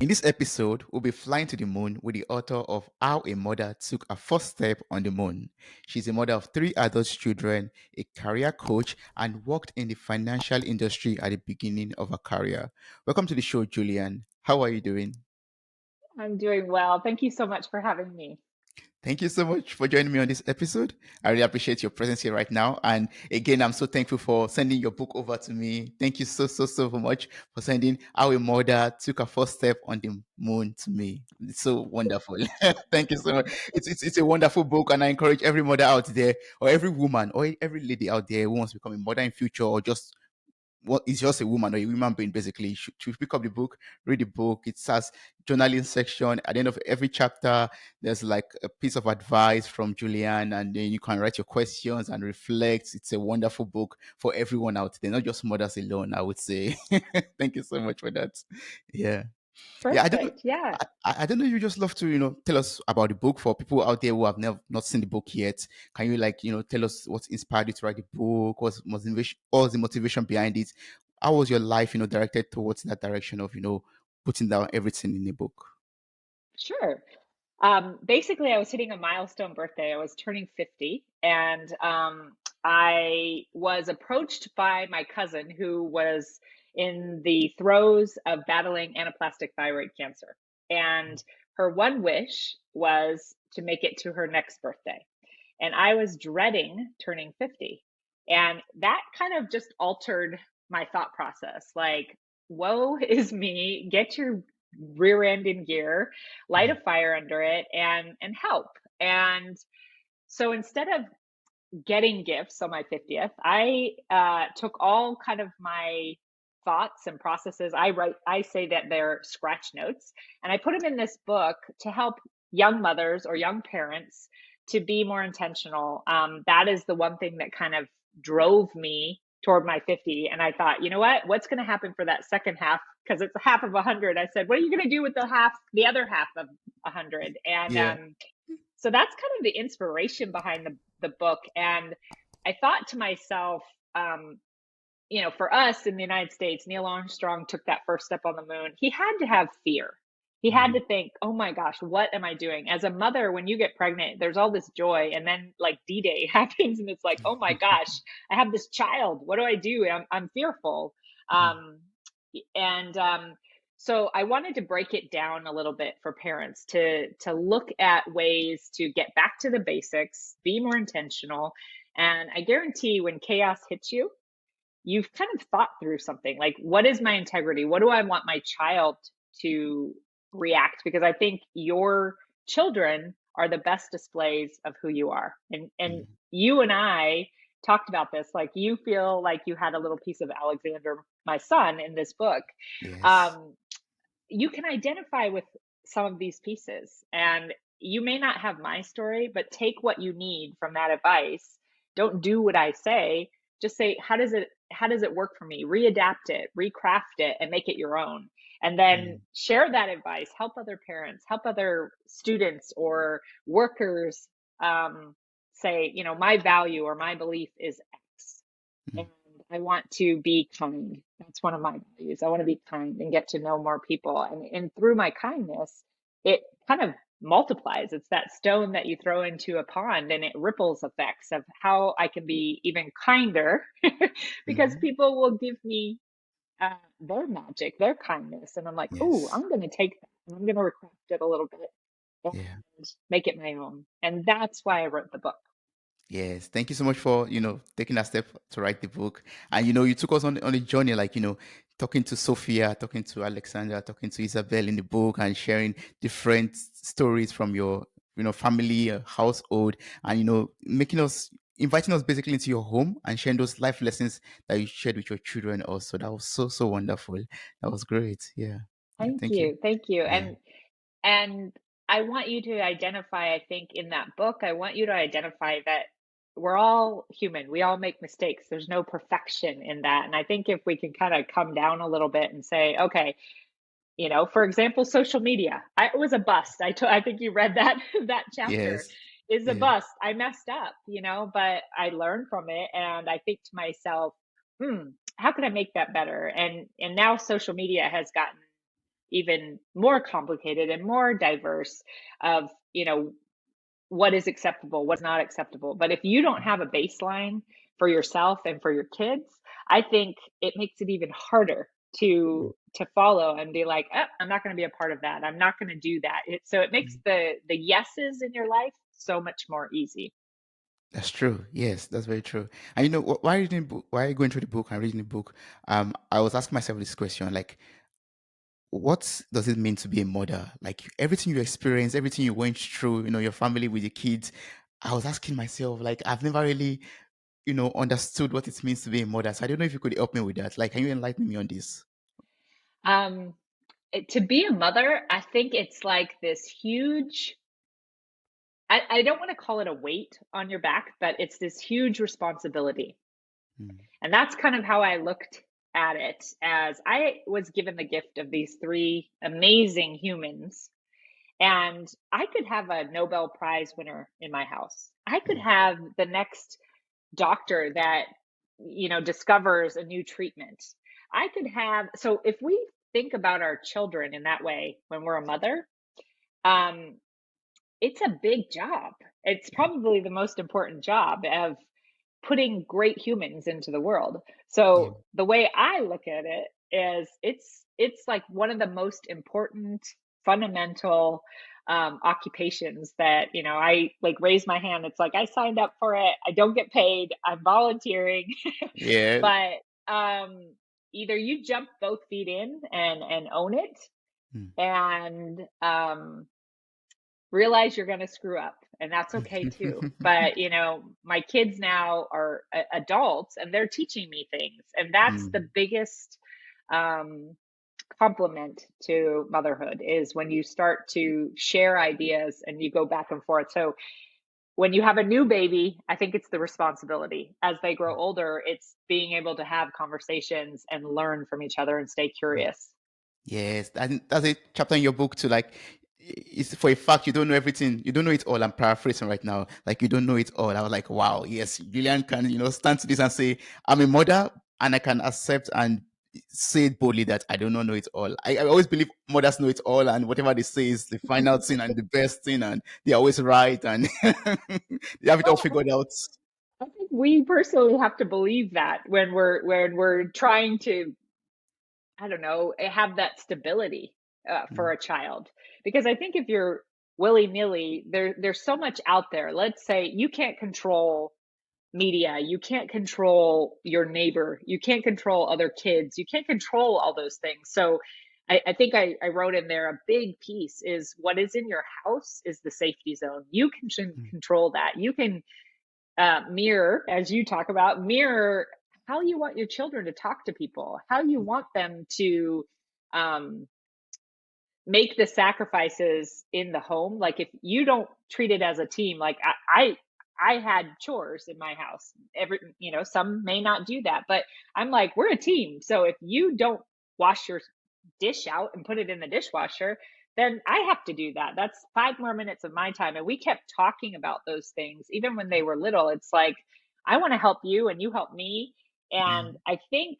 In this episode, we'll be flying to the moon with the author of How a Mother Took a First Step on the Moon. She's a mother of three adult children, a career coach, and worked in the financial industry at the beginning of her career. Welcome to the show, Julianne. How are you doing? I'm doing well. Thank you so much for having me. Thank you so much for joining me on this episode. I really appreciate your presence here right now. And again, I'm so thankful for sending your book over to me. Thank you so much for sending How a Mother Took a First Step on the Moon to me. It's so wonderful. Thank you so much. It's a wonderful book, and I encourage every mother out there, or every woman, or every lady out there who wants to become a mother in future, or just what is just a woman or a human being basically should pick up the book, read the book. It has journaling section at the end of every chapter. There's like a piece of advice from Julianne, and then you can write your questions and reflect. It's a wonderful book for everyone out there, not just mothers alone, I would say. Thank you so much for that. Yeah. Yeah, I don't know. Perfect. Yeah, I don't know. You just love to, tell us about the book for people out there who have never not seen the book yet. Can you tell us what inspired you to write the book? What was the motivation behind it? How was your life, directed towards that direction of, putting down everything in the book? sure. Basically, I was hitting a milestone birthday. I was turning 50, and I was approached by my cousin who was in the throes of battling anaplastic thyroid cancer. And her one wish was to make it to her next birthday. And I was dreading turning 50. And that kind of just altered my thought process. Like, woe is me, get your rear end in gear, light a Mm, fire under it, and help. And so instead of getting gifts on my 50th, I took all kind of my thoughts and processes. I say that they're scratch notes, and I put them in this book to help young mothers or young parents to be more intentional. That is the one thing that kind of drove me toward my 50. And I thought, you know what? What's going to happen for that second half? Because it's a half of 100. I said, what are you going to do with the other half of 100? And yeah. so that's kind of the inspiration behind the book. And I thought to myself, um, for us in the United States, Neil Armstrong took that first step on the moon. He had to have fear. He had Mhm. to think, oh my gosh, what am I doing? As a mother, when you get pregnant, there's all this joy. And then like D-Day happens and it's like, oh my gosh, I have this child. What do I do? I'm fearful. Um, and so I wanted to break it down a little bit for parents to look at ways to get back to the basics, be more intentional. And I guarantee when chaos hits you, you've kind of thought through something like, what is my integrity? What do I want my child to react? Because I think your children are the best displays of who you are. And Mhm. you and I talked about this. Like, you feel like you had a little piece of Alexander, my son, in this book. Yes. Um, you can identify with some of these pieces, and you may not have my story, but take what you need from that advice. Don't do what I say. Just say, how does it work for me? Readapt it, recraft it, and make it your own. And then Mm. share that advice. Help other parents, help other students or workers. Say, my value or my belief is X, and Mm. I want to be kind. That's one of my values. I want to be kind and get to know more people. And through my kindness, it kind of multiplies. It's that stone that you throw into a pond and it ripples effects of how I can be even kinder because Mhm. people will give me their magic, their kindness. And I'm like, oh, Yes. I'm going to take that and I'm going to recraft it a little bit Yeah. and make it my own. And that's why I wrote the book. Yes, thank you so much for taking that step to write the book, and you took us on a journey, like talking to Sophia, talking to Alexandra, talking to Isabel in the book, and sharing different stories from your family, household, and making us inviting us basically into your home and sharing those life lessons that you shared with your children. Also, that was so wonderful. That was great. Yeah, yeah. Thank Thank you. you. Thank you. Yeah. And I want you to identify, I think in that book, I want you to identify that we're all human. We all make mistakes. There's no perfection in that. And I think if we can kind of come down a little bit and say, okay, for example, social media. It was a bust. I think you read that that chapter Yes. is a Yeah. bust. I messed up, but I learned from it and I think to myself, how can I make that better? And now social media has gotten even more complicated and more diverse of, what is acceptable, what's not acceptable. But if you don't have a baseline for yourself and for your kids, I think it makes it even harder to follow and be like, oh, I'm not going to be a part of that. I'm not going to do that. So it makes the yeses in your life so much more easy. That's true. Yes, that's very true. And while reading book, while going through the book and reading the book, I was asking myself this question, like, what does it mean to be a mother? Like everything you experience, everything you went through, your family with your kids. I was asking myself, like, I've never really, understood what it means to be a mother. So I don't know if you could help me with that. Like, can you enlighten me on this? Um, to be a mother, I think it's like this huge, I don't want to call it a weight on your back, but it's this huge responsibility. Mm, And that's kind of how I looked at it, as I was given the gift of these three amazing humans. And I could have a Nobel Prize winner in my house. I could mm, have the next doctor that, discovers a new treatment. I could have, so if we think about our children in that way when we're a mother, um, it's a big job. It's probably the most important job of putting great humans into the world. yeah, So the way I look at it is it's like one of the most important fundamental occupations that, I like raise my hand. It's like I signed up for it. I don't get paid. I'm volunteering. yeah, But either you jump both feet in and own it, mm, and realize you're going to screw up, and that's okay too. But my kids now are adults and they're teaching me things, and that's the mm, biggest um compliment to motherhood, is when you start to share ideas and you go back and forth. So when you have a new baby, I think it's the responsibility. As they grow older, it's being able to have conversations and learn from each other and stay mm. curious. Yes, and that's a chapter in your book to like. It's for a fact you don't know everything. You don't know it all. I'm paraphrasing right now. Like you don't know it all. I was like, wow, yes, Julian can stand to this and say, I'm a mother, and I can accept and say it boldly that I do not know it all. I always believe mothers know it all, and whatever they say is the final thing and the best thing, and they're always right, and they have it all Well, figured out. I think we personally have to believe that when we're trying to, I don't know, have that stability for Mm, a child. Because I think if you're willy nilly, there's so much out there. Let's say you can't control media, you can't control your neighbor, you can't control other kids, you can't control all those things. So I think I wrote in there, a big piece is what is in your house is the safety zone. You can mm, control that. You can mirror, as you talk about, mirror how you want your children to talk to people, how you want them to um, make the sacrifices in the home. Like if you don't treat it as a team, like I had chores in my house. Some may not do that, but I'm like, we're a team. So if you don't wash your dish out and put it in the dishwasher, then I have to do that. That's 5 more minutes of my time. And we kept talking about those things, even when they were little. It's like, I want to help you and you help me. And mm, I think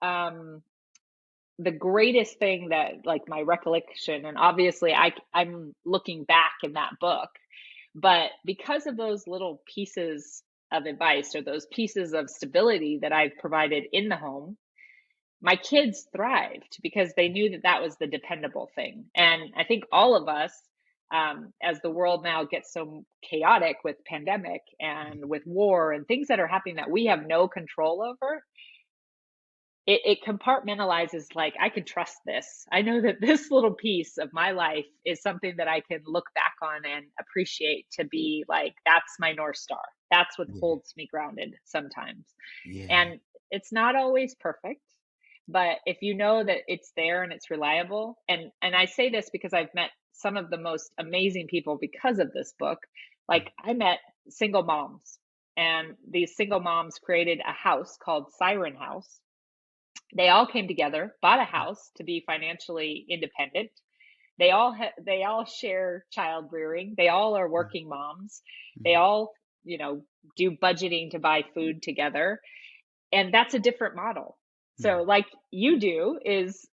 um, the greatest thing that, like, my recollection, and obviously I'm looking back in that book, but because of those little pieces of advice or those pieces of stability that I've provided in the home, my kids thrived because they knew that that was the dependable thing. And I think all of us, as the world now gets so chaotic with pandemic and with war and things that are happening that we have no control over, it compartmentalizes, like, I can trust this. I know that this little piece of my life is something that I can look back on and appreciate, to be like, that's my North Star. That's what yeah, holds me grounded sometimes. yeah, And it's not always perfect, but if you know that it's there and it's reliable, and I say this because I've met some of the most amazing people because of this book. Like, I met single moms, and these single moms created a house called Siren House. They all came together, bought a house to be financially independent. They all share child rearing. They all are mm, working moms. They mm, all, do budgeting to buy food together, and that's a different model. mm, So, like you do, is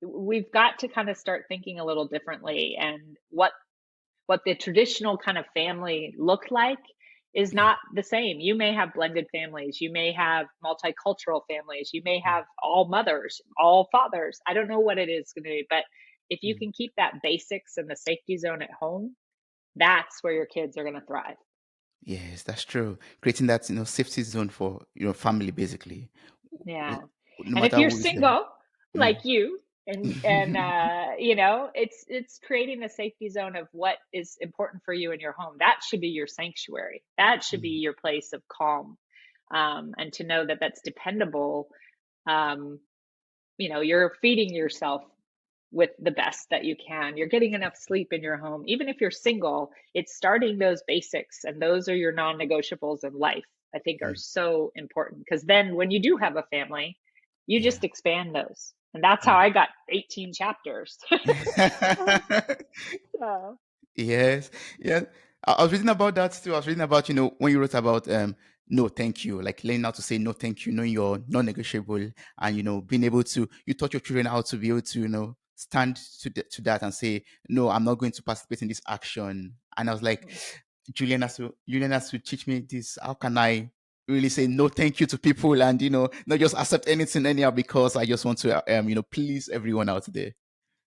we've got to kind of start thinking a little differently, and what the traditional kind of family looked like is Yeah. not the same. You may have blended families, you may have multicultural families, you may have all mothers, all fathers. I don't know what it is going to be, but if you Mm. can keep that basics and the safety zone at home, that's where your kids are going to thrive. Yes, that's true. Creating that, safety zone for, family basically. Yeah. No And if matter you're who is there. single, Mm. like you, and it's creating a safety zone of what is important for you in your home. That should be your sanctuary. That should be Mm. your place of calm. And to know that that's dependable. Um, you're feeding yourself with the best that you can. You're getting enough sleep in your home. Even if you're single, it's starting those basics, and those are your non-negotiables in life. I think are Mm. so important, because then when you do have a family, you Yeah. just expand those. And that's how Mm. I got 18 chapters. So, Yes, yeah. I was reading about that too. I was reading about, when you wrote about no thank you, like learning how to say no thank you, knowing your non-negotiable, and being able to, you taught your children how to be able to, stand to that and say, no, I'm not going to participate in this action. And I was like, Julian has to teach me this. How can I really say no thank you to people, and not just accept anything anyhow because I just want to please everyone out there.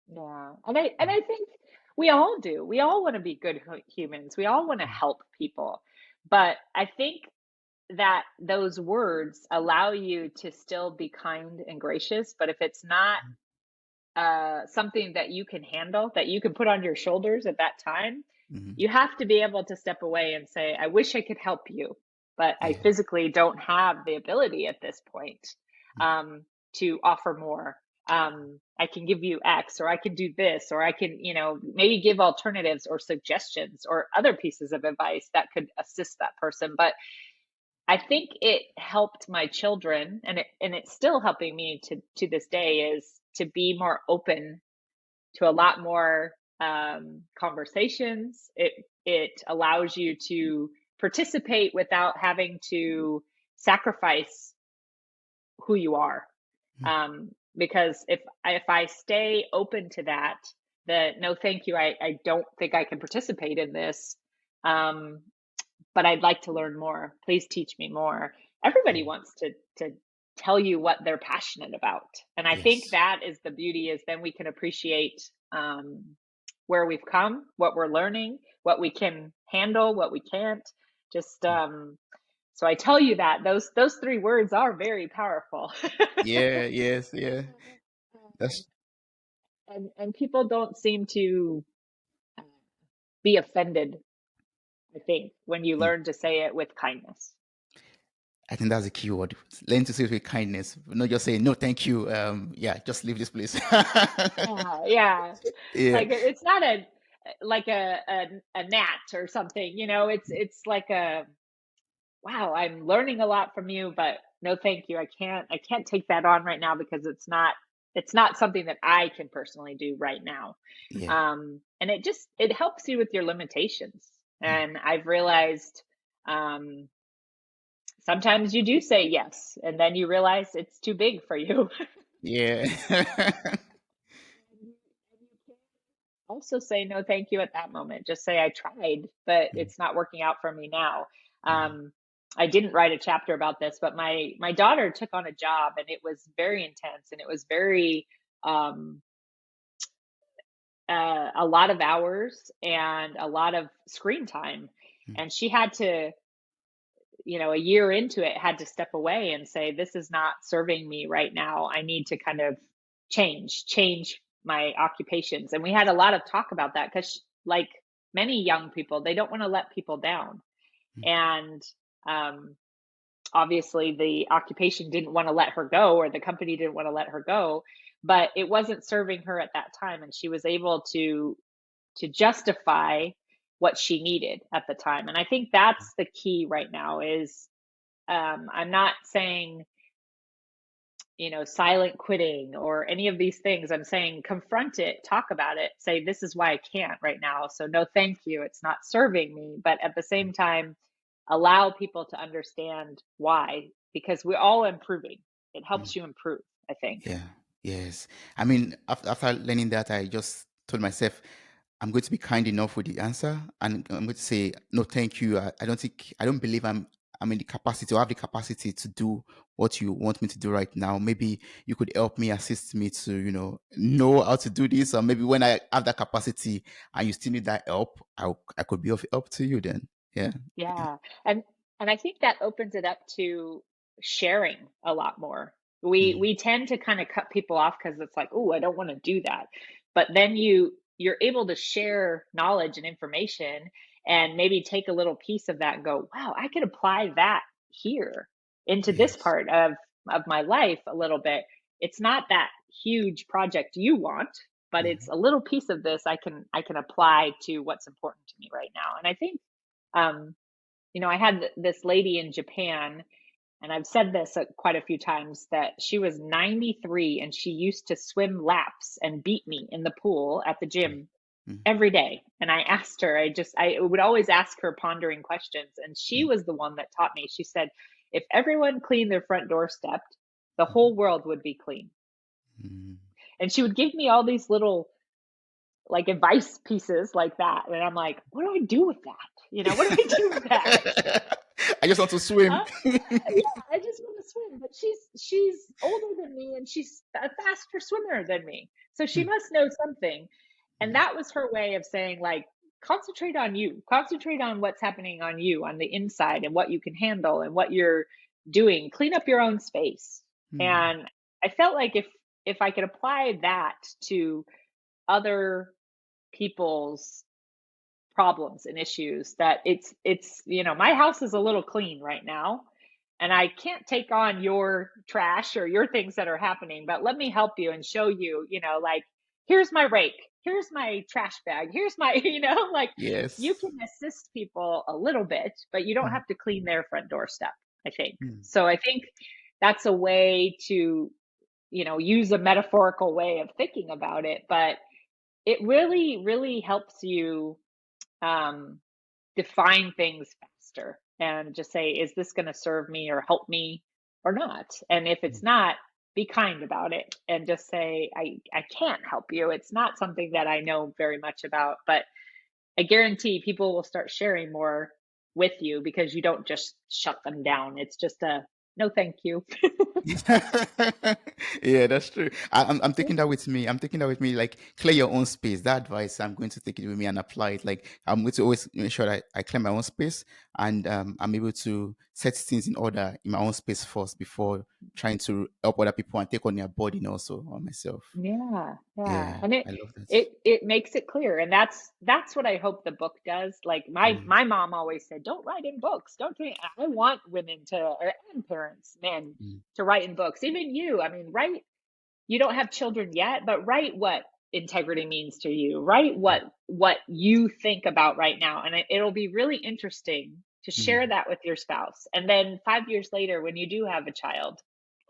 yeah. And I think we all do. We all want to be good humans. We all want to help people. But I think that those words allow you to still be kind and gracious, but if it's not something that you can handle, that you can put on your shoulders at that time, Mhm. you have to be able to step away and say, I wish I could help you, but I Yeah. physically don't have the ability at this point um, to offer more. I can give you X, or I can do this, or I can, maybe give alternatives or suggestions or other pieces of advice that could assist that person. But I think it helped my children, and it's still helping me to this day, is to be more open to a lot more conversations. It allows you to participate without having to sacrifice who you are. Mm. Because if I stay open to that, that no, thank you, I don't think I can participate in this. Um, but I'd like to learn more. Please teach me more. Everybody Mm. wants to tell you what they're passionate about, and I think Yes. that is the beauty. Is then we can appreciate where we've come, what we're learning, what we can handle, what we can't. Just so I tell you that those three words are very powerful. Yeah, yes, yeah. That's And people don't seem to uh, be offended. I think when you mm, learn to say it with kindness. I think that's a key word. Learn to say it with kindness, not just say no, thank you. Yeah, just leave this place. Yeah. Yeah, Like it's not like a gnat or something, it's like a wow, I'm learning a lot from you, but no thank you. I can't take that on right now because it's not something that I can personally do right now. yeah, And it helps you with your limitations. mm, And I've realized um sometimes you do say yes, and then you realize it's too big for you. yeah, And you can also say no thank you at that moment. Just say I tried, but mm, it's not working out for me now. mm, I didn't write a chapter about this, but my daughter took on a job, and it was very intense, and it was very um, a lot of hours and a lot of screen time, mm, and she had to, a year into it, had to step away and say, this is not serving me right now. I need to kind of change my occupations. And we had a lot of talk about that because, like many young people, they don't want to let people down. mm, And um, obviously, the occupation didn't want to let her go, or the company didn't want to let her go, but it wasn't serving her at that time. And she was able to justify what she needed at the time. And I think that's the key right now is I'm not saying, silent quitting or any of these things. I'm saying confront it, talk about it, say, this is why I can't right now. So, no, thank you. It's not serving me. But at the same time, allow people to understand why, because we're all improving. It mm. helps you improve, I think. Yeah. Yes. I mean, after learning that, I just told myself, I'm going to be kind enough with the answer, and I'm going to say, no, thank you. I don't think, I don't believe I'm in the capacity or have the capacity to do what you want me to do right now. Maybe you could help me, assist me to, know how to do this. Or maybe when I have that capacity and you still need that help, I could be of help to you then. Yeah. Yeah. Yeah. And and I think that opens it up to sharing a lot more. We tend to kind of cut people off because it's like, oh, I don't want to do that. But then you're able to share knowledge and information and maybe take a little piece of that and go, wow, I could apply that here into this Yes. part of my life a little bit. It's not that huge project you want, but it's Mhm. a little piece of this I can apply to what's important to me right now. And I think um I had this lady in Japan, and I've said this quite a few times that she was 93 and she used to swim laps and beat me in the pool at the gym Mm, every day. And I asked her, I would always ask her pondering questions. And she mm, was the one that taught me. She said, if everyone cleaned their front doorstep, the mm, whole world would be clean. mm. And she would give me all these little like advice pieces like that. And I'm like, what do I do with that? What do I do with that? I just want to swim. Huh? Yeah, I just want to swim, but she's older than me and she's a faster swimmer than me. So she Mm, must know something. And mm, that was her way of saying like concentrate on you. Concentrate on what's happening on you on the inside and what you can handle and what you're doing. Clean up your own space. mm, And I felt like if I could apply that to other people's problems and issues, that it's my house is a little clean right now and I can't take on your trash or your things that are happening, but let me help you and show you, like here's my rake, here's my trash bag, here's my like you yes. can assist people a little bit, but you don't Mm, have to clean their front doorstep, I think. mm, So I think that's a way to use a metaphorical way of thinking about it, but it really really helps you um, define things faster and just say, is this going to serve me or help me or not? And if mm. it's not, be kind about it and just say, I can't help you. It's not something that I know very much about, but I guarantee people will start sharing more with you because you don't just shut them down. It's just a no, thank you. Yeah, that's true. I'm taking that with me. I'm taking that with me. Like, clear your own space. That advice, I'm going to take it with me and apply it. Like, I'm going to always make sure that I clear my own space, and I'm able to set things in order in my own space first before trying to help other people and take on their burden also on myself. Yeah, yeah. Yeah, And it I love that. it it makes it clear. And that's what I hope the book does. Like my Mm, my mom always said, don't write in books. Don't do it. I want women to and parents, men, mm, to write in books. Even you. I mean, write you don't have children yet, but write what integrity means to you. Write what you think about right now. And it'll be really interesting to share mm, that with your spouse. And then 5 years later when you do have a child,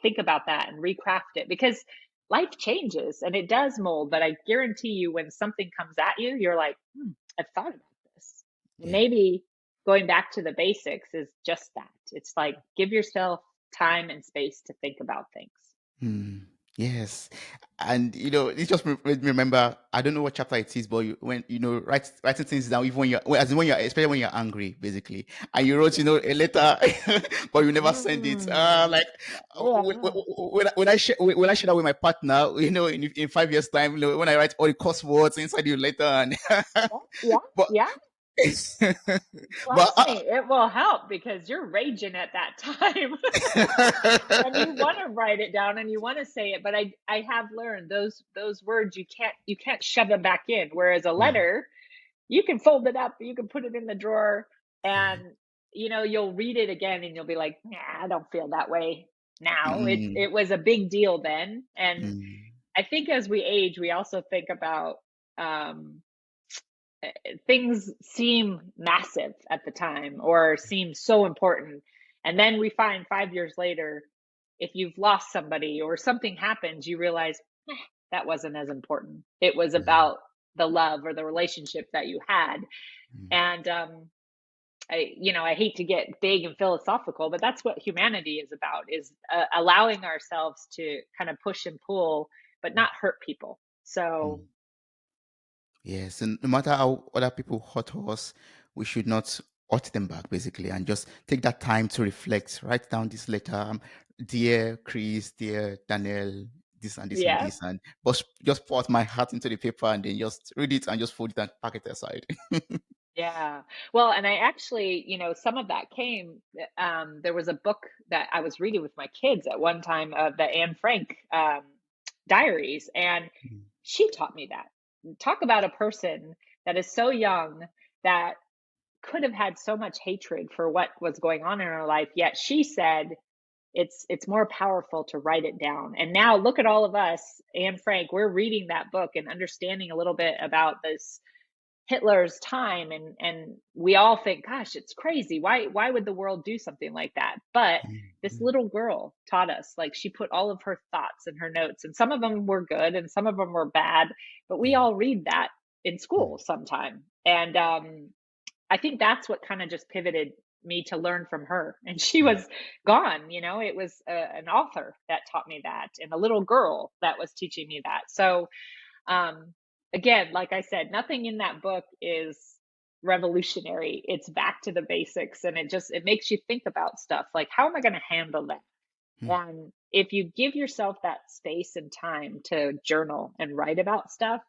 think about that and recraft it because life changes and it does mold, but I guarantee you when something comes at you, you're like, I've thought about this. And yeah. maybe going back to the basics is just that. It's like give yourself time and space to think about things. Mm, yes, and it just made me remember. I don't know what chapter it is, but when writing things down, even as in when you're, especially when you're angry, basically, and you wrote, a letter, but you never send it. Mm. Like Yeah. when I share that with my partner, in 5 years time, when I write all the curse words inside your letter, and Yeah. but Yeah. but Trust me, it will help because you're raging at that time and you want to write it down and you want to say it. But I have learned those words you can't shove them back in. Whereas a yeah, letter, you can fold it up, you can put it in the drawer, yeah. and you'll read it again and you'll be like, nah, I don't feel that way now. It Mm, it was a big deal then. And mm, I think as we age, we also think about um things seem massive at the time or seem so important. And then we find 5 years later, if you've lost somebody or something happens, you realize that wasn't as important. It was mm, about the love or the relationship that you had. mm, And I hate to get big and philosophical, but that's what humanity is about: is allowing ourselves to kind of push and pull. but not hurt people. So Mm. Yes, and no matter how other people hurt us, we should not hurt them back, basically, and just take that time to reflect. Write down this letter, dear Chris, dear Daniel, this and this and yeah. this, and just put my heart into the paper and then just read it and just fold it and pack it aside. Yeah. Well, and I actually, some of that came, there was a book that I was reading with my kids at one time, the Anne Frank Diaries, and Mm, she taught me that. Talk about a person that is so young that could have had so much hatred for what was going on in her life, yet she said it's more powerful to write it down. And now look at all of us, Anne Frank, we're reading that book and understanding a little bit about this Hitler's time, and we all think, gosh, it's crazy. Why would the world do something like that? But mm, this mm, little girl taught us, like she put all of her thoughts in her notes, and some of them were good and some of them were bad, but we yeah, all read that in mm, school sometime. And I think that's what kind of just pivoted me to learn from her. And she mm, was gone, it was an author that taught me that, and a little girl that was teaching me that. So um, again, like I said, nothing in that book is revolutionary. It's back to the basics, and it makes you think about stuff like, how am I going to handle that? mm, And if you give yourself that space and time to journal and write about stuff,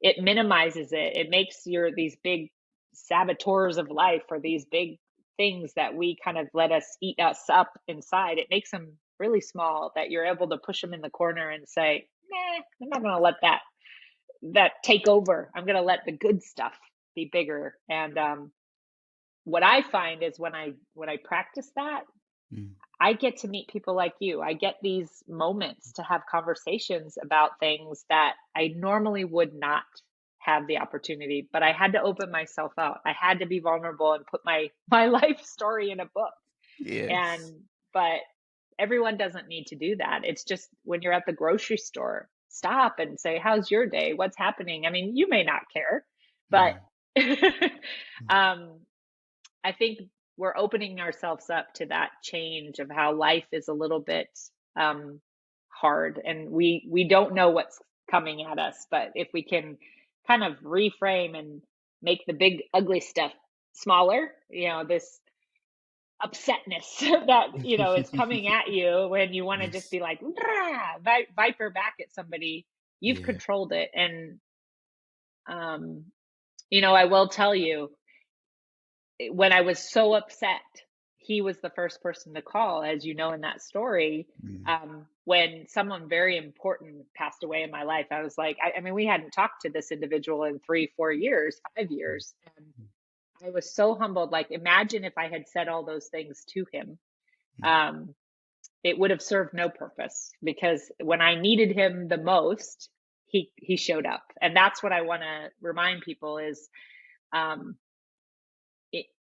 it minimizes it. It makes your these big saboteurs of life, or these big things that we kind of let us eat us up inside. It makes them really small, that you're able to push them in the corner and say, nah, I'm not going to let that take over. I'm going to let the good stuff be bigger. And what I find is when I practice that, mm, I get to meet people like you. I get these moments to have conversations about things that I normally would not have the opportunity, but I had to open myself out. I had to be vulnerable and put my life story in a book. yes, And but everyone doesn't need to do that. It's just when you're at the grocery store, stop and say, "How's your day? What's happening?" I mean, you may not care, but mm, mm, um, I think we're opening ourselves up to that change of how life is a little bit um, hard, and we don't know what's coming at us. But if we can kind of reframe and make the big ugly stuff smaller, this upsetness that is coming at you, when you want to just yes, be like, "Rah," viper back at somebody, you've yeah, controlled it. And um I will tell you, when I was so upset, he was the first person to call, as you know, in that story. mm, When someone very important passed away in my life, I was like, I mean, we hadn't talked to this individual in 3, 4 years, 5 years. And mm, I was so humbled. Like, imagine if I had said all those things to him. mm, Um, it would have served no purpose, because when I needed him the most, he showed up. And that's what I want to remind people is, um,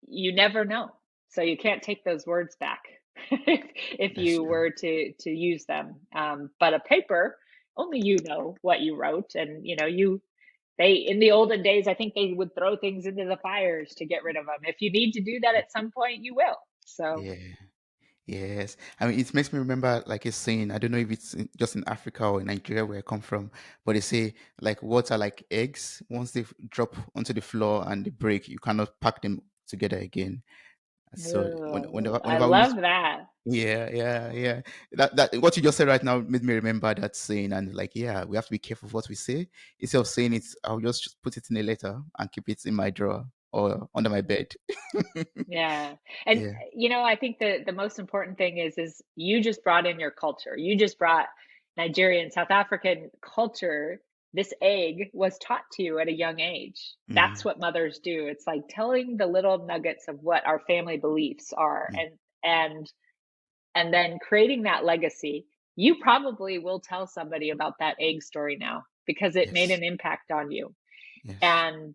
you never know. So you can't take those words back if that's you true. were to use them. But a paper, only you know what you wrote, and they, in the olden days, I think they would throw things into the fires to get rid of them. If you need to do that at some point, you will. So Yeah. Yes, I mean it makes me remember like a saying. I don't know if it's just in Africa or in Nigeria where I come from, but they say like words are like eggs. Once they drop onto the floor and they break, you cannot pack them together again. So I whenever we, love that. yeah, that what you just said right now made me remember that saying, and like yeah, we have to be careful of what we say. Instead of saying it, I'll just put it in a letter and keep it in my drawer or under my bed. Yeah. And Yeah. I think the most important thing is you just brought in your culture. You just brought Nigerian, South African culture. This egg was taught to you at a young age. That's Mm, what mothers do. It's like telling the little nuggets of what our family beliefs are, mm, and then creating that legacy. You probably will tell somebody about that egg story now, because it made yes. an impact on you. Yes. And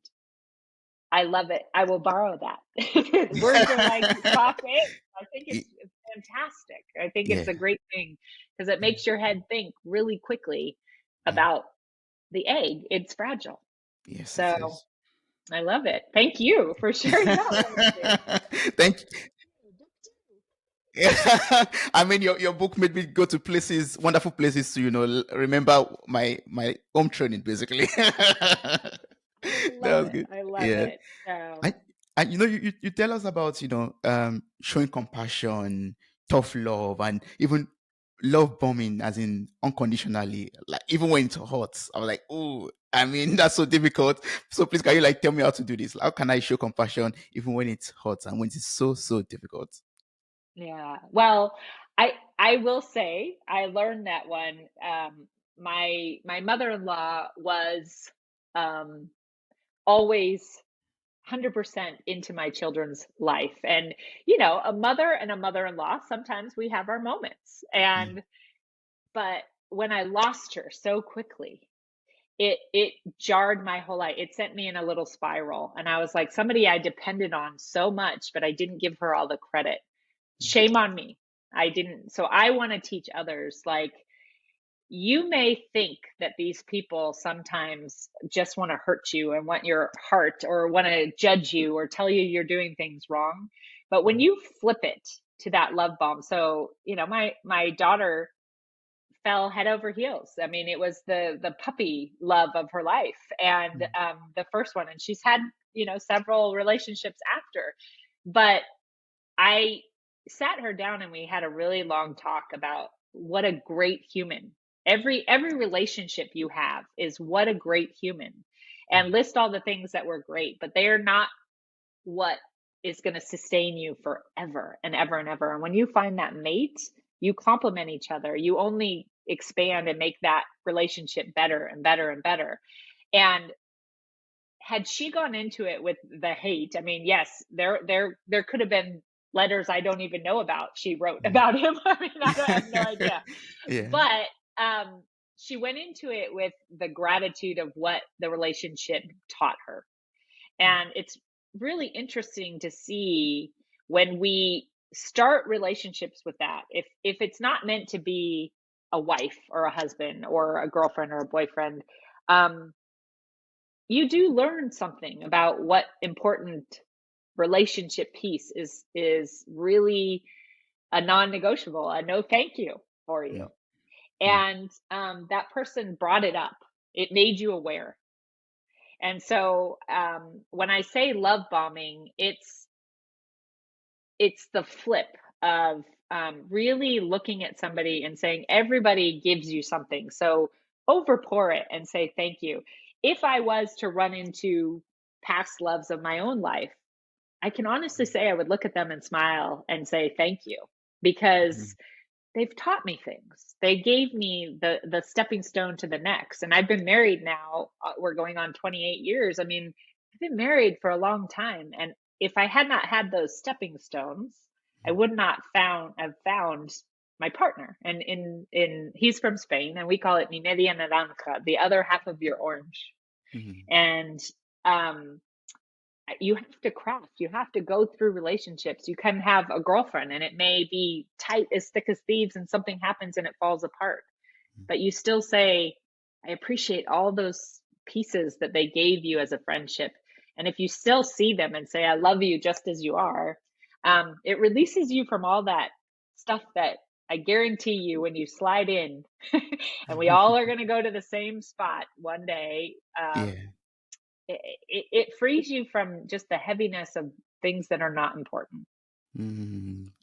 I love it. I will borrow that. Words are like soft eggs. I think Y- it's fantastic. I think it's yeah. a great thing, because it Mm, makes your head think really quickly mm. about the egg. It's fragile. Yes, it So is. I love it. Thank you for sharing that one with me. Thank I mean, your book made me go to places, wonderful places to, remember my home training, basically. I That love was it. good. I love Yeah. it. So, I, you tell us about, showing compassion, tough love, and even love bombing, as in unconditionally, like even when it's hot. I was like, oh, I mean, that's so difficult. So please, can you like tell me how to do this? How can I show compassion even when it's hot and when it's so, so difficult? yeah. Well, I will say I learned that one. My mother-in-law was um always 100% into my children's life. And, a mother and a mother-in-law, sometimes we have our moments. Mm, But when I lost her so quickly, it jarred my whole life. It sent me in a little spiral. And I was like, somebody I depended on so much, but I didn't give her all the credit. Shame on me. I didn't. So I want to teach others, like, you may think that these people sometimes just want to hurt you and want your heart or want to judge you or tell you you're doing things wrong. But when mm, you flip it to that love bomb, so, my daughter fell head over heels. I mean, it was the puppy love of her life, and mm, the first one, and she's had, several relationships after. But I sat her down and we had a really long talk about what a great human. Every relationship you have is what a great human. And mm, list all the things that were great, but they are not what is going to sustain you forever and ever and ever. And when you find that mate, you complement each other. You only expand and make that relationship better and better and better. And had she gone into it with the hate, I mean, yes, there could have been letters I don't even know about she wrote mm. about him. I mean, I have no idea. Yeah. But she went into it with the gratitude of what the relationship taught her. And it's really interesting to see when we start relationships with that. If it's not meant to be a wife or a husband or a girlfriend or a boyfriend, um, you do learn something about what important relationship piece is really a non-negotiable, a no thank you for you. Mm, mm, And that person brought it up. It made you aware. And so when I say love bombing, it's the flip of really looking at somebody and saying everybody gives you something, so overpour it and say thank you. If I was to run into past loves of my own life, I can honestly say I would look at them and smile and say thank you, because mm, they've taught me things. They gave me the stepping stone to the next. And I've been married now, we're going on 28 years. I mean, I've been married for a long time, and if I had not had those stepping stones, I would not have found my partner. And in he's from Spain, and we call it mi media naranja, the other half of your orange. mm, And um you have to craft, you have to go through relationships. You can have a girlfriend and it may be tight as thick as thieves and something happens and it falls apart, but you still say, I appreciate all those pieces that they gave you as a friendship. And if you still see them and say, I love you just as you are, it releases you from all that stuff that I guarantee you when you slide in, and we all mm. are going to go to the same spot one day. Yeah. It frees you from just the heaviness of things that are not important.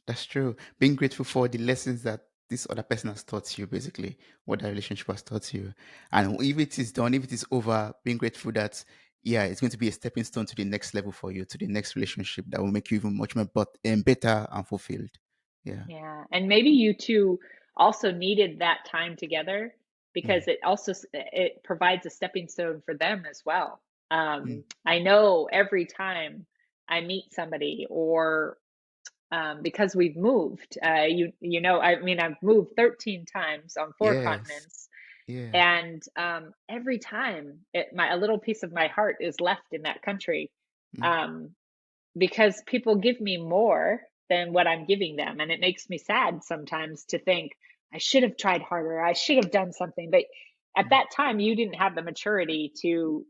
That's true. Being grateful for the lessons that this other person has taught you, basically, what that relationship has taught you. And if it is done, if it is over, being grateful that, yeah, it's going to be a stepping stone to the next level for you, to the next relationship that will make you even much more better and fulfilled. Yeah. Yeah. And maybe you two also needed that time together, Mm, because it provides a stepping stone for them as well. mm, I know every time I meet somebody, or because we've moved, I mean, I've moved 13 times on four yes. continents. Yeah. And every time a little piece of my heart is left in that country, Mm, um, because people give me more than what I'm giving them. And it makes me sad sometimes to think I should have tried harder. I should have done something. But at mm, that time, you didn't have the maturity to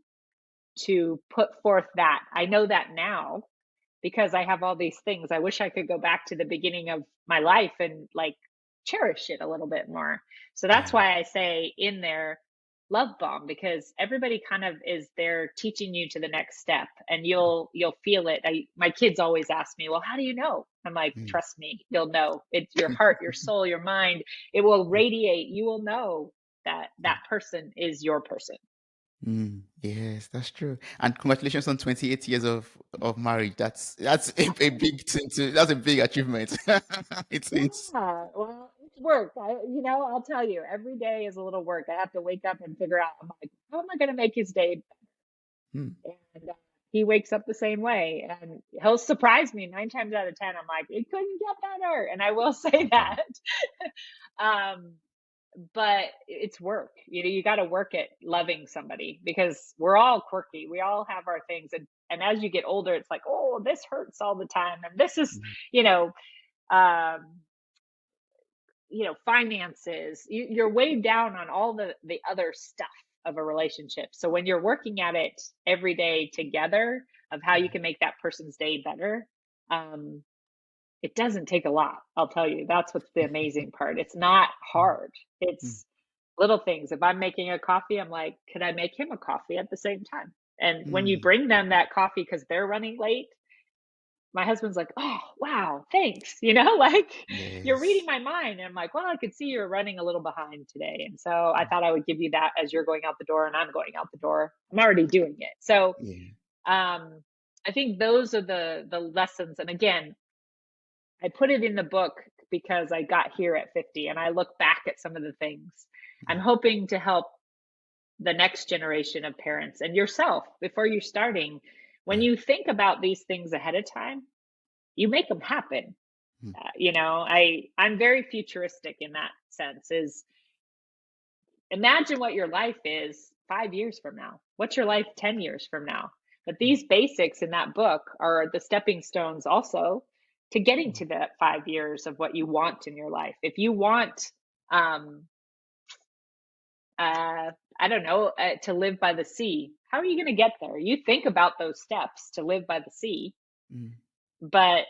put forth that. I know that now. because I have all these things. I wish I could go back to the beginning of my life and like cherish it a little bit more. So that's Yeah. why I say in there, love bomb, because everybody kind of is there teaching you to the next step, and you'll feel it. My kids always ask me, well, how do you know? I'm like, Mm. trust me, you'll know. It's your heart, your soul, your mind. It will radiate. You will know that that person is your person. Yes, that's true. And congratulations on 28 years of marriage. That's a big thing to, that's a big achievement. It's Yeah, well, it's work. I'll tell you, every day is a little work. I have to wake up and figure out, I'm like, how am I going to make his day? mm, And he wakes up the same way, and he'll surprise me 9 times out of 10. I'm like, it couldn't get better. And I will say wow. that. um, but it's work. You got to work at loving somebody, because we're all quirky. We all have our things. And as you get older, it's like, oh, this hurts all the time. And this is, Mm, you know, um, finances. You're weighed down on all the other stuff of a relationship. So when you're working at it every day together, of how you can make that person's day better, um, it doesn't take a lot. I'll tell you. That's what's the amazing part. It's not mm, hard. mm, It's little things. If I'm making a coffee, I'm like, could I make him a coffee at the same time? And when you mm. bring them that coffee because they're running late, my husband's like, oh, wow, thanks. Like you're reading Yes. my mind. And I'm like, well, I could see you're running a little behind today. And so I thought I would give you that as you're going out the door and I'm going out the door. I'm already doing it. So Yeah. um, I think those are the lessons. And again, I put it in the book because I got here at 50 and I look back at some of the things. I'm Mm, hoping to help the next generation of parents and yourself before you're starting. When yeah. you think about these things ahead of time, you make them happen. Mm, I'm very futuristic in that sense. Is imagine what your life is 5 years from now. What's your life 10 years from now? But mm, these basics in that book are the stepping stones also to getting mm, to that 5 years of what you want in your life. If you want, um, I don't know, to live by the sea, how are you going to get there? You think about those steps to live by the sea, mm. but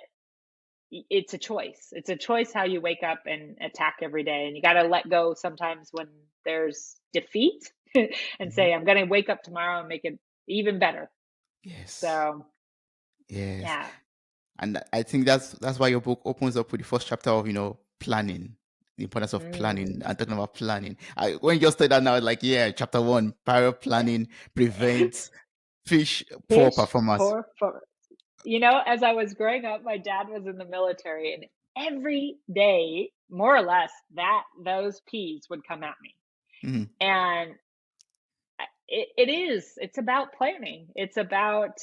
it's a choice. It's a choice how you wake up and attack every day. And you got to let go sometimes when there's defeat and Mhm. say, I'm going to wake up tomorrow and make it even better. Yes. So, Yes. yeah. And I think that's why your book opens up with the first chapter of, planning, the importance of planning Mm. and talking about planning. When you just said that now, like, yeah, chapter one, prior planning prevents fish poor Fish performance. poor for, as I was growing up, my dad was in the military, and every day, more or less, that those peas would come at me. Mhm, And it's about planning. It's about,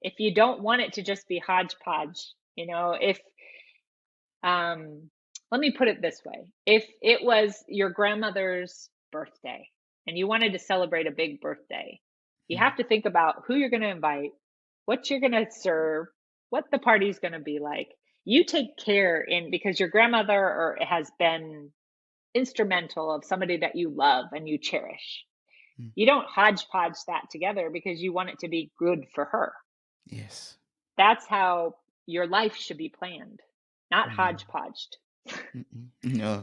if you don't want it to just be hodgepodge, if um let me put it this way. If it was your grandmother's birthday and you wanted to celebrate a big birthday, you mm, have to think about who you're going to invite, what you're going to serve, what the party's going to be like. You take care in because your grandmother has been instrumental of somebody that you love and you cherish. mm. You don't hodgepodge that together because you want it to be good for her. Yes. That's how your life should be planned, not Mm, hodgepodged. no,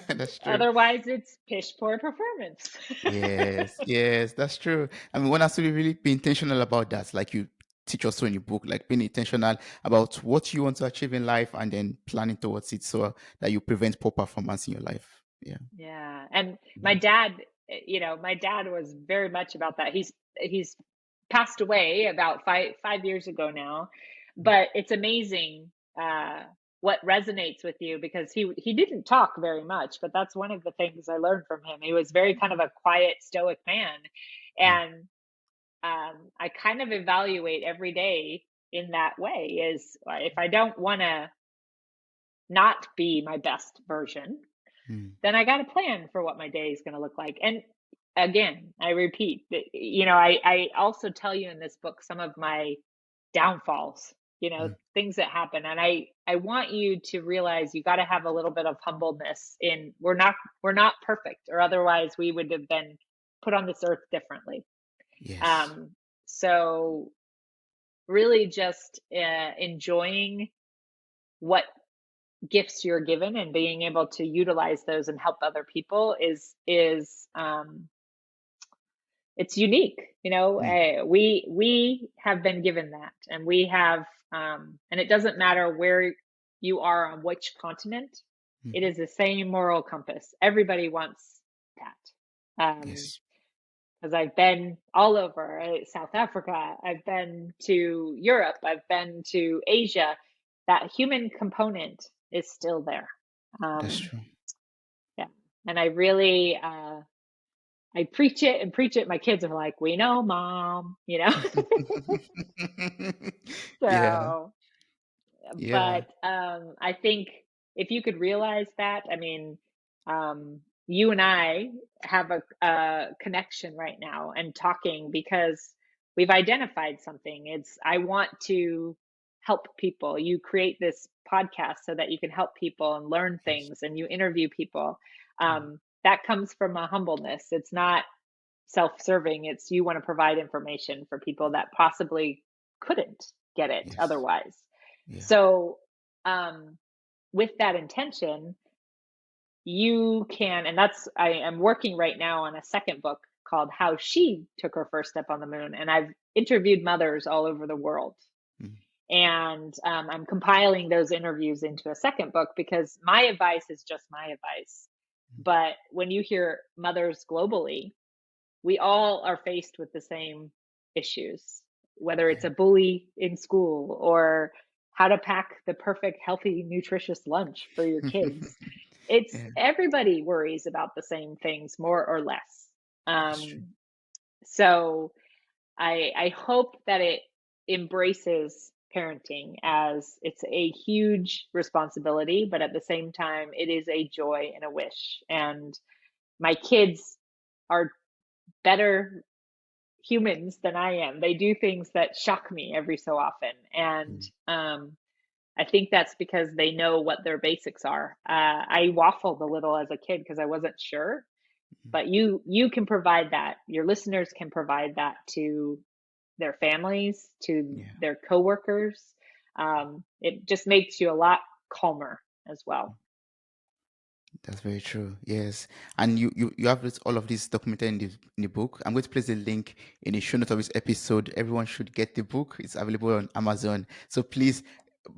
that's true. Otherwise, it's pish poor performance. Yes, yes, that's true. I mean, one has to be intentional about that. Like you teach also in your book, like being intentional about what you want to achieve in life and then planning towards it so that you prevent poor performance in your life. Yeah. Yeah, and my Mm, dad, my dad was very much about that. He's passed away about five years ago now, mm, but it's amazing what resonates with you, because he didn't talk very much, but that's one of the things I learned from him. He was very kind of a quiet, stoic man, mm, and I kind of evaluate every day in that way. Is if I don't want to not be my best version, mm, then I got a plan for what my day is going to look like. And again, I repeat that, I also tell you in this book some of my downfalls, mm. things that happen. And I want you to realize you got to have a little bit of humbleness in we're not perfect, or otherwise we would have been put on this earth differently. Yes. Um, so really just enjoying what gifts you're given and being able to utilize those and help other people is it's unique. Mm, We have been given that, and we have and it doesn't matter where you are on which continent. It mhm. is the same moral compass. Everybody wants that. Yes, Because I've been all over, South Africa, I've been to Europe, I've been to Asia. That human component is still there. that's Um, true. yeah, and I really I preach it and preach it. My kids are like, "We know, mom." Yeah, So, yeah, but I think if you could realize that, I mean, you and I have a connection right now and talking because we've identified something. It's I want to help people. You create this podcast so that you can help people and learn yes. things, and you interview people. Mm, That comes from a humbleness. It's not self-serving. It's you want to provide information for people that possibly couldn't get it yes, otherwise. yeah. So, um, with that intention, you can, and I am working right now on a second book called How She Took Her First Step on the Moon. And I've interviewed mothers all over the world. Mm, And I'm compiling those interviews into a second book because my advice is just my advice. mm, But when you hear mothers globally, we all are faced with the same issues, whether it's yeah, a bully in school or how to pack the perfect, healthy, nutritious lunch for your kids. It's yeah, everybody worries about the same things more or less. that's true. So I hope that it embraces parenting as it's a huge responsibility, but at the same time, it is a joy and a wish. And my kids are better humans than I am. They do things that shock me every so often. And Mm, I think that's because they know what their basics are. I waffled a little as a kid because I wasn't sure, mm, but you can provide that. Your listeners can provide that to their families, to yeah. their coworkers. It just makes you a lot calmer as well. That's very true. Yes. And you have this, all of this documented in the book. I'm going to place the link in the show notes of this episode. Everyone should get the book. It's available on Amazon. So please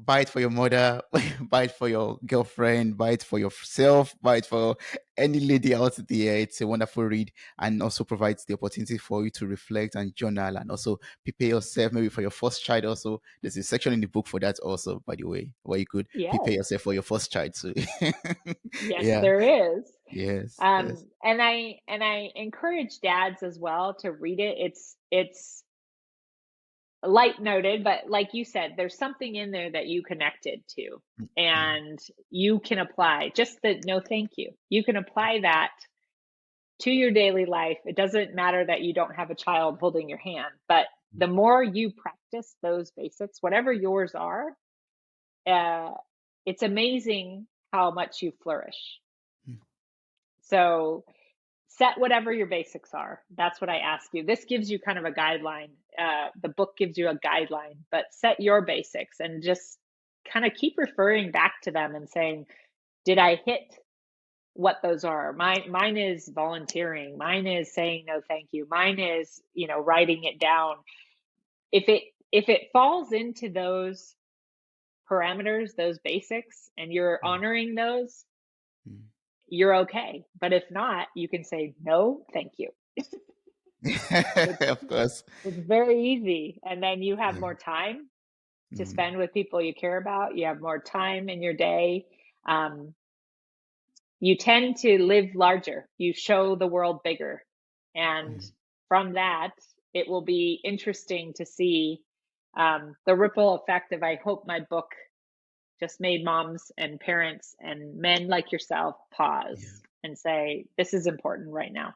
buy it for your mother, buy it for your girlfriend, buy it for yourself, buy it for any lady out there. It's a wonderful read and also provides the opportunity for you to reflect and journal and also prepare yourself maybe for your first child. Also, there's a section in the book for that also, by the way, where you could prepare Yes, yourself for your first child. So yes, yeah. there is. Yes, yes. And I encourage dads as well to read it. It's light noted, but like you said, there's something in there that you connected to Yeah. and you can apply just the no thank you. You can apply that to your daily life. It doesn't matter that you don't have a child holding your hand, but the more you practice those basics, whatever yours are, uh, it's amazing how much you flourish. Mm, So set whatever your basics are. That's what I ask you. This gives you kind of a guideline. The book gives you a guideline, but set your basics and just kind of keep referring back to them and saying, did I hit what those are? Mine is volunteering. Mine is saying no thank you. Mine is, writing it down. If it falls into those parameters, those basics, and you're mm, honoring those, mm. you're okay. But if not, you can say no thank you. It's Of course. It's very easy. And then you have Yeah. more time to Mm, spend with people you care about. You have more time in your day. Um, you tend to live larger. You show the world bigger. And mm. from that, it will be interesting to see the ripple effect of, I hope my book just made moms and parents and men like yourself Yeah. pause and say, this is important right now.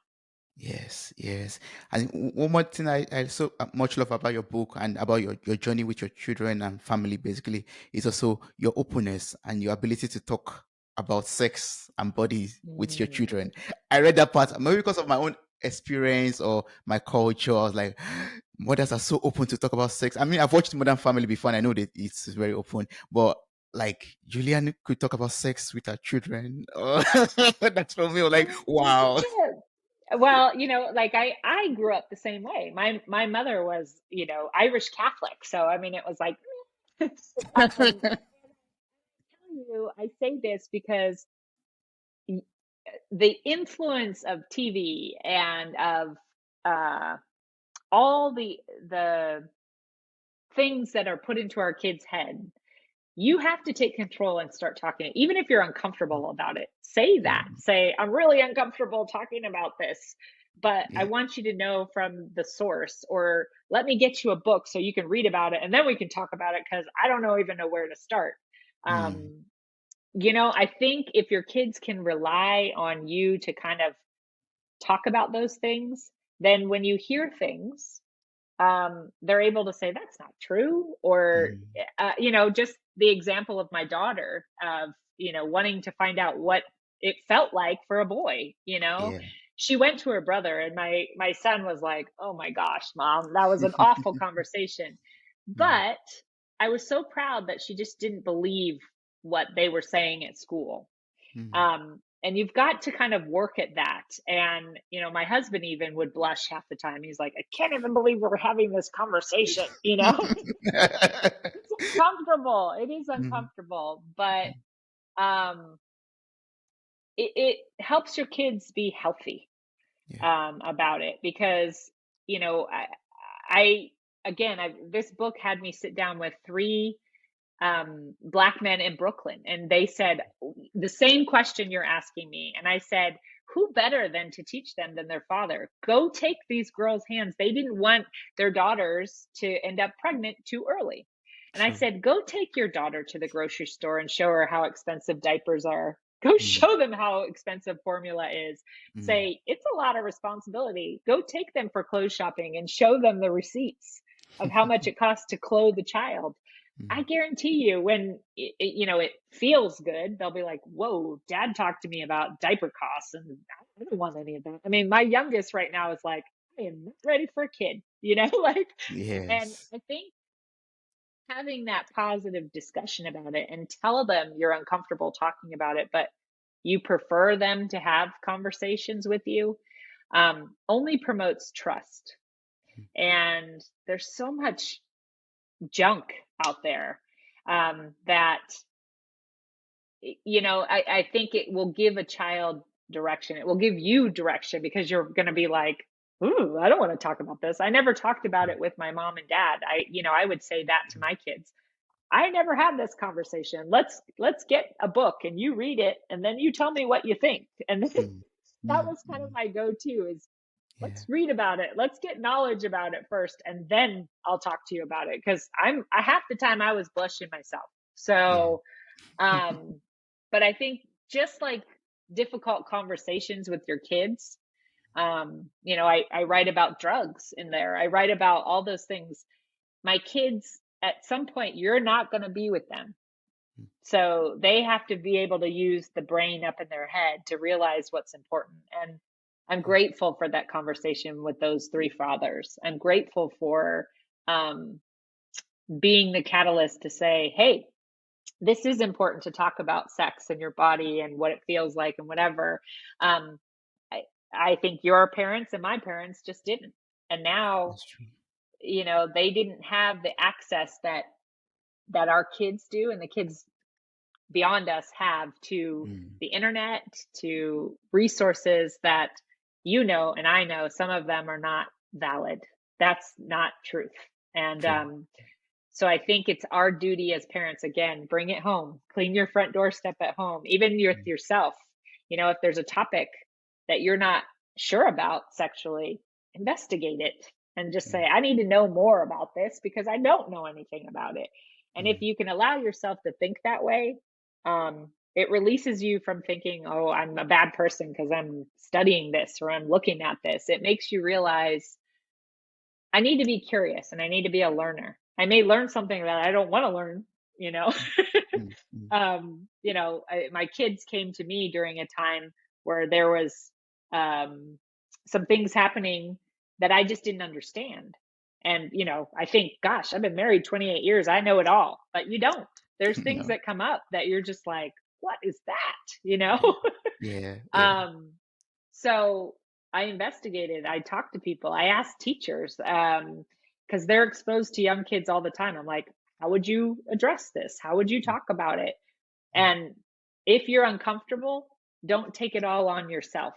Yes, yes. And one more thing I so much love about your book and about your journey with your children and family basically is also your openness and your ability to talk about sex and bodies with your Mm. children. I read that part maybe because of my own experience or my culture. I was like, mothers are so open to talk about sex. I mean, I've watched Modern Family before, and I know that it's very open. But like Julianne could talk about sex with her children. Oh, that's for me. Like, wow. Yeah. Well, like I grew up the same way. My mother was, Irish Catholic, so I mean, it was like, um, I say this because the influence of TV and of uh, all the things that are put into our kids' head, you have to take control and start talking. Even if you're uncomfortable about it, say that. Mm, Say, I'm really uncomfortable talking about this, but I yeah. want you to know from the source, or let me get you a book so you can read about it and then we can talk about it, because I don't even know where to start. Mm, Um, I think if your kids can rely on you to kind of talk about those things, then when you hear things, they're able to say that's not true, or mm, just the example of my daughter of wanting to find out what it felt like for a boy. yeah. She went to her brother, and my son was like, oh my gosh, mom, that was an awful conversation. Mm, But I was so proud that she just didn't believe what they were saying at school. mm. And you've got to kind of work at that. And, my husband even would blush half the time. He's like, I can't even believe we're having this conversation, It's uncomfortable. It is Mm, uncomfortable, but um, it helps your kids be healthy yeah. about it, because, I again, this book had me sit down with three black men in Brooklyn, and they said the same question you're asking me. And I said, who better than to teach them than their father? Go take these girls' hands. They didn't want their daughters to end up pregnant too early. And I True. said, go take your daughter to the grocery store and show her how expensive diapers are. Go Mm, show them how expensive formula is. mm, Say, it's a lot of responsibility. Go take them for clothes shopping and show them the receipts of how much it costs to clothe a child. I mm, guarantee you, when it feels good, they'll be like, "Whoa, Dad talked to me about diaper costs, and I don't want any of that." I mean, my youngest right now is like, "I am not ready for a kid," like. And yes. I think having that positive discussion about it, and tell them you're uncomfortable talking about it, but you prefer them to have conversations with you, only promotes trust. And there's so much junk out there, that I think it will give a child direction. It will give you direction, because you're going to be like, ooh, I don't want to talk about this. I never talked about it with my mom and dad. I would say that to my kids. I never had this conversation. Let's get a book and you read it and then you tell me what you think. And Mm, that mm, was kind of mm, my go-to, is yeah. let's read about it. Let's get knowledge about it first, and then I'll talk to you about it. Because I half the time I was blushing myself. Yeah. So, um, but I think just like difficult conversations with your kids, I write about drugs in there. I write about all those things. My kids, at some point, you're not going to be with them. So they have to be able to use the brain up in their head to realize what's important. And I'm grateful for that conversation with those three fathers. I'm grateful for um, being the catalyst to say, hey, this is important to talk about sex and your body and what it feels like and whatever. Um, I, I think your parents and my parents just didn't. And now, That's true. they didn't have the access that our kids do, and the kids beyond us have, to Mm, the internet, to resources that, and I know some of them are not valid. That's not truth. And true. so I think it's our duty as parents, again, bring it home, clean your front doorstep at home, even with Mm, yourself. If there's a topic that you're not sure about sexually, investigate it and just yeah. say, I need to know more about this because I don't know anything about it. And if Mm, you can allow yourself to think that way, it releases you from thinking, oh, I'm a bad person because I'm studying this or I'm looking at this. It makes you realize I need to be curious and I need to be a learner. I may learn something that I don't want to learn, you know. mm, mm, My kids came to me during a time where there was um, some things happening that I just didn't understand. And, I think, gosh, I've been married 28 years. I know it all, but you don't. There's things No. that come up that you're just like, what is that? Yeah. Yeah. Yeah. Um, so I investigated, I talked to people, I asked teachers, because they're exposed to young kids all the time. I'm like, how would you address this? How would you talk about it? And if you're uncomfortable, don't take it all on yourself.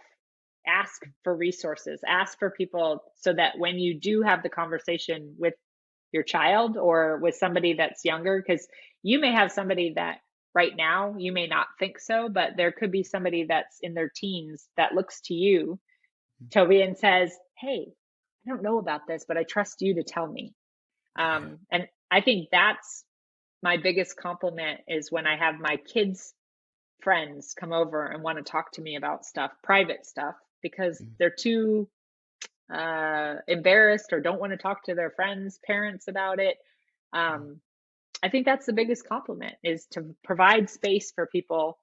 Ask for resources, ask for people so that when you do have the conversation with your child or with somebody that's younger, because you may have somebody that right now you may not think so, but there could be somebody that's in their teens that looks to you, Toby, and says, hey, I don't know about this, but I trust you to tell me. Yeah. And I think that's my biggest compliment is when I have my kids' friends come over and want to talk to me about stuff, private stuff, because they're too embarrassed or don't want to talk to their friends, parents about it. Um, I think that's the biggest compliment is to provide space for people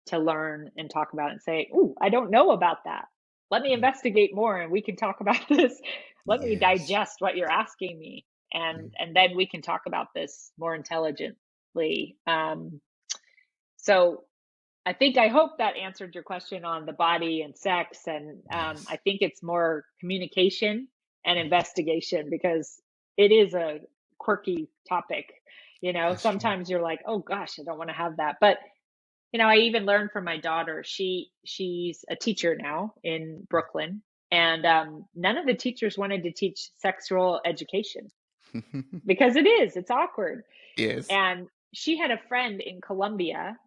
to learn and talk about it and say, "Ooh, I don't know about that. Let me investigate more and we can talk about this. Let me Yes. digest what you're asking me and then we can talk about this more intelligently." So I hope that answered your question on the body and sex. And I Yes. think it's more communication and investigation because it is a quirky topic. That's true. Sometimes you're like, oh gosh, I don't want to have that. But I even learned from my daughter. She's a teacher now in Brooklyn, and none of the teachers wanted to teach sexual education because it's awkward. Yes. And she had a friend in Colombia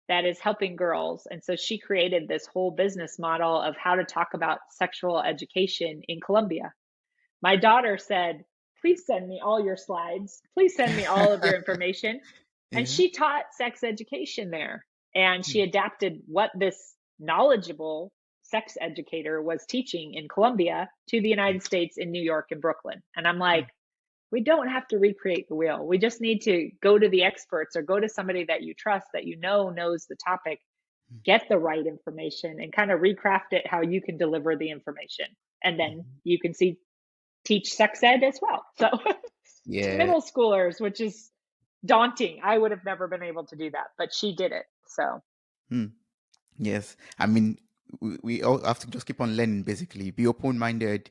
that is helping girls. And so she created this whole business model of how to talk about sexual education in Colombia. My daughter said, please send me all your slides. Please send me all of your information. And Yeah. she taught sex education there. And she adapted what this knowledgeable sex educator was teaching in Colombia to the United States in New York and Brooklyn. And I'm like, we don't have to recreate the wheel. We just need to go to the experts or go to somebody that you trust that knows the topic, get the right information and kind of recraft it how you can deliver the information. And then you can teach sex ed as well. So to Yeah. middle schoolers, which is daunting. I would have never been able to do that, but she did it. So Hmm. Yes. I mean, we all have to just keep on learning, basically. Be open minded,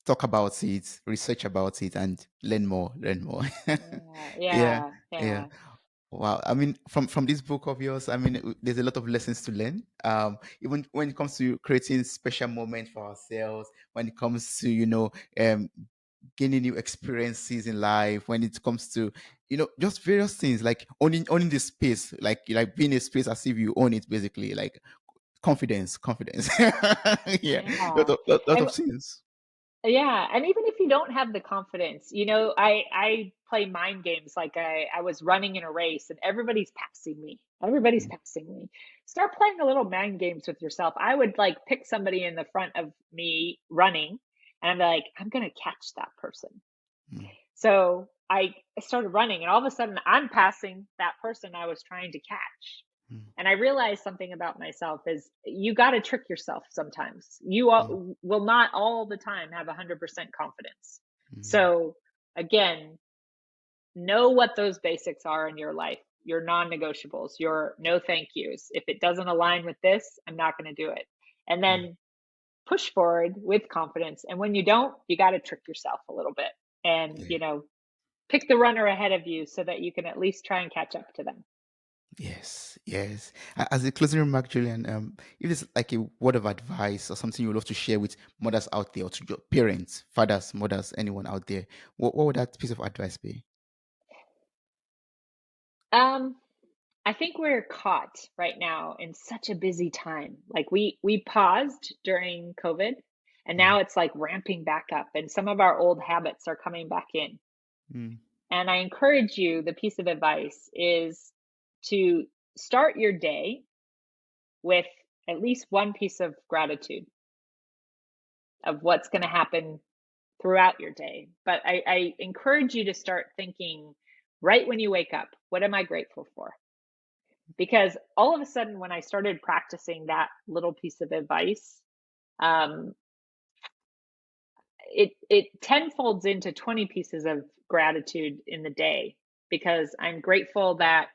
talk about it, research about it, and learn more, learn more. yeah, Yeah. yeah, Yeah. yeah. Wow. I mean, from this book of yours, I mean, there's a lot of lessons to learn. Even when it comes to creating special moments for ourselves, when it comes to, um, gaining new experiences in life, when it comes to, just various things like owning the space, like being a space as if you own it, basically, like confidence. Yeah. Yeah. Lot of And things. yeah, and even if you don't have the confidence, I play mind games like I was running in a race and everybody's passing me. Everybody's passing me. Start playing a little mind games with yourself. I would like pick somebody in the front of me running and I'm like, I'm gonna catch that person. Mm, So I started running and all of a sudden I'm passing that person I was trying to catch. mm, And I realized something about myself is you got to trick yourself sometimes. mm, Will not all the time have 100% confidence. mm. So, again, know what those basics are in your life, your non negotiables, your no thank yous. If it doesn't align with this, I'm not going to do it. And Mm. then push forward with confidence. And when you don't, you got to trick yourself a little bit and, Yeah. pick the runner ahead of you so that you can at least try and catch up to them. Yes, yes. As a closing remark, Julian, if there's like a word of advice or something you would love to share with mothers out there or to your parents, fathers, mothers, anyone out there, what would that piece of advice be? Um, I think we're caught right now in such a busy time. Like we paused during COVID and Mm, now it's like ramping back up and some of our old habits are coming back in. mm, And I encourage you, the piece of advice is to start your day with at least one piece of gratitude of what's going to happen throughout your day. But I encourage you to start thinking right when you wake up, what am I grateful for? Because all of a sudden, when I started practicing that little piece of advice, um, it tenfolds into 20 pieces of gratitude in the day, because I'm grateful that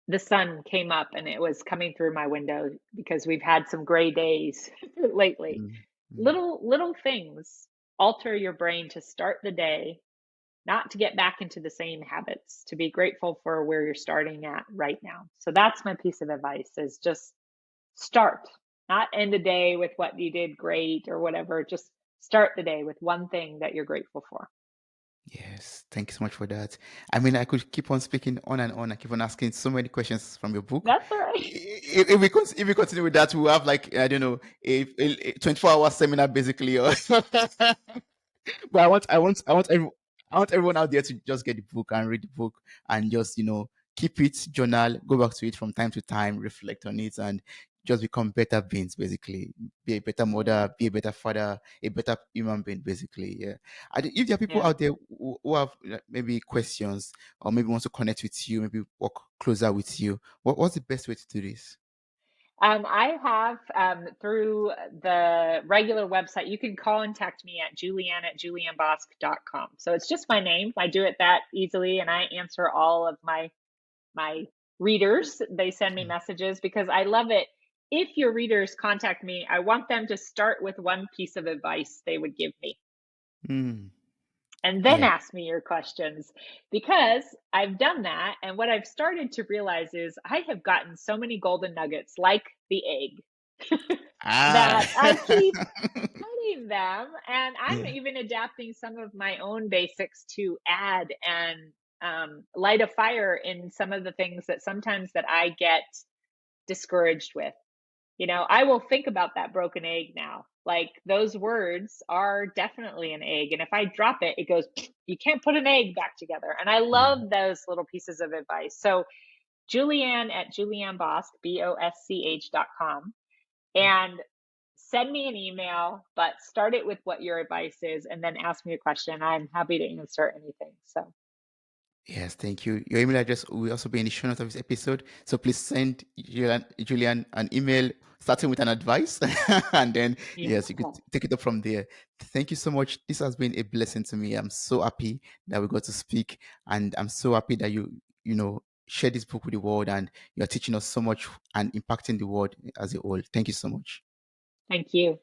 the sun came up and it was coming through my window, because we've had some gray days lately. Mm, mm. Little things alter your brain to start the day, not to get back into the same habits, to be grateful for where you're starting at right now. So that's my piece of advice, is just start, not end the day with what you did great or whatever. Just start the day with one thing that you're grateful for. Yes, thank you so much for that. I mean, I could keep on speaking on and on. I keep on asking so many questions from your book. That's all right. If we continue with that, we'll have like, I don't know, a 24-hour seminar basically. Or but I want everyone out there to just get the book and read the book and just, keep it, journal, go back to it from time to time, reflect on it, and just become better beings, basically. Be a better Yeah. mother, be a better father, a better human being, basically. Yeah. If there are people Yeah. out there who have maybe questions or maybe want to connect with you, maybe work closer with you, what's the best way to do this? I have, through the regular website, you can contact me at julianne@juliannebosk.com. So it's just my name. I do it that easily, and I answer all of my readers. They send me messages because I love it. If your readers contact me, I want them to start with one piece of advice they would give me, Mm, and then yeah. ask me your questions, because I've done that. And what I've started to realize is I have gotten so many golden nuggets, like the egg, Ah. that I keep cutting them. And I'm Yeah. even adapting some of my own basics to add and light a fire in some of the things that sometimes that I get discouraged with. I will think about that broken egg now. Like, those words are definitely an egg. And if I drop it, it goes, you can't put an egg back together. And I Yeah. love those little pieces of advice. So, Julianne at Julianne Bosch, BOSCH.com. And send me an email, but start it with what your advice is and then ask me a question. I'm happy to answer anything. So, Yes, thank you. Your email address will also be in the show notes of this episode. So please send Julian an email starting with an advice. And then, yeah. yes, you could take it up from there. Thank you so much. This has been a blessing to me. I'm so happy that we got to speak. And I'm so happy that share this book with the world and you're teaching us so much and impacting the world as a whole. Thank you so much. Thank you.